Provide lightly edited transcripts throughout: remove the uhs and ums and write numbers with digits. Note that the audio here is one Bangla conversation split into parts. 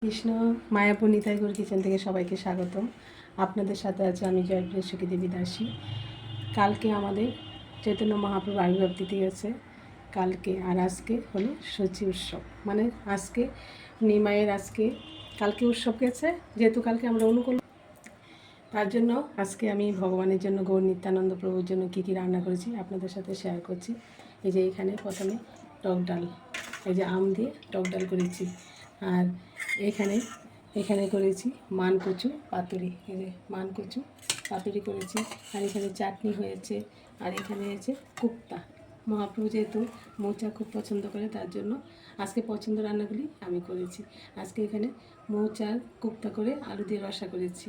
কৃষ্ণ মায়াপুর নিতাইগড় কিচেন থেকে সবাইকে স্বাগতম। আপনাদের সাথে আছে আমি জয়প্রিয়া সুখী দেবী দাসী। কালকে আমাদের চৈতন্য মহাপ্রভু আবির্ভাব তিথি গেছে কালকে, আর আজকে হলো সচি উৎসব, মানে আজকে নিমাইয়ের কালকে উৎসব গেছে, যেহেতু কালকে আমরা অনুকূল, তার জন্য আজকে আমি ভগবানের জন্য গৌর নিত্যানন্দ প্রভুর জন্য কী কী রান্না করেছি আপনাদের সাথে শেয়ার করছি। এই যে এখানে প্রথমে টক ডাল, এই যে আম দিয়ে টক ডাল করেছি, আর এখানে করেছি মানকচু পাতুরি, এই যে মানকচু পাতুরি করেছি, আর এখানে চাটনি হয়েছে, আর এখানে হয়েছে কুপ্তা। মহাপ্রভু যেহেতু মোচা খুব পছন্দ করে, তার জন্য আজকে পছন্দ রান্নাগুলি আমি করেছি। আজকে এখানে মোচার কুপ্তা করে আলু দিয়ে রসা করেছি,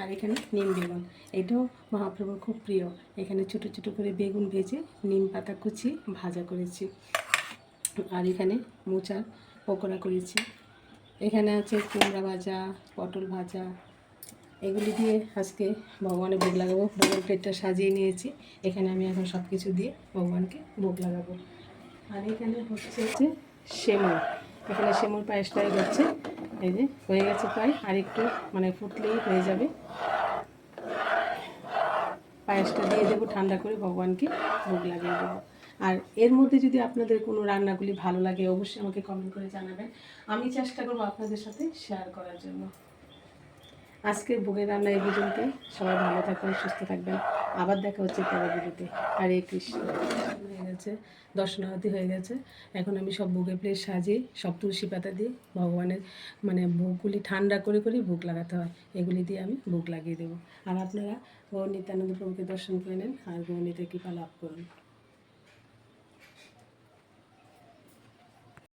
আর এখানে নিম বেগুন, এটাও মহাপ্রভুর খুব প্রিয়। এখানে ছোটো ছোটো করে বেগুন ভেজে নিম পাতা কুচি ভাজা করেছি, আর এখানে মোচার পকোড়া করেছি। এখানে আছে কুমড়া ভাজা, পটল ভাজা, এগুলি দিয়ে আজকে ভগবানের ভোগ লাগাবো। ভগবান প্লেটটা সাজিয়ে নিয়েছি, এখানে আমি এখন সব কিছু দিয়ে ভগবানকে ভোগ লাগাবো। আর এখানে হচ্ছে সেমুর, এখানে সেমুর পায়েসটাই হচ্ছে, এই যে হয়ে গেছে প্রায়, আর একটু মানে ফুটলেই হয়ে যাবে। পায়েসটা দিয়ে দেবো ঠান্ডা করে, ভগবানকে ভোগ লাগিয়ে দেবো। আর এর মধ্যে যদি আপনাদের কোনো রান্নাগুলি ভালো লাগে অবশ্যই আমাকে কমেন্ট করে জানাবেন, আমি চেষ্টা করবো আপনাদের সাথে শেয়ার করার জন্য। আজকের ভোগের রান্না এই পর্যন্ত। সবাই ভালো থাকবেন, সুস্থ থাকবেন। আবার দেখা হচ্ছে পরের ভিডিওতে। হরে কৃষ্ণ। হয়ে গেছে, দর্শনারতি হয়ে গেছে। এখন আমি সব ভোগের প্লেট সাজিয়ে সব তুলসী পাতা দিয়ে ভগবানের মানে ভোগগুলি ঠান্ডা করে করে ভোগ লাগাতে হয়, এগুলি দিয়ে আমি ভোগ লাগিয়ে দেবো। আর আপনারা গৌর নিত্যানন্দ প্রভুকে দর্শন করে নেন আর গৌর নিতাই কৃপা লাভ করুন।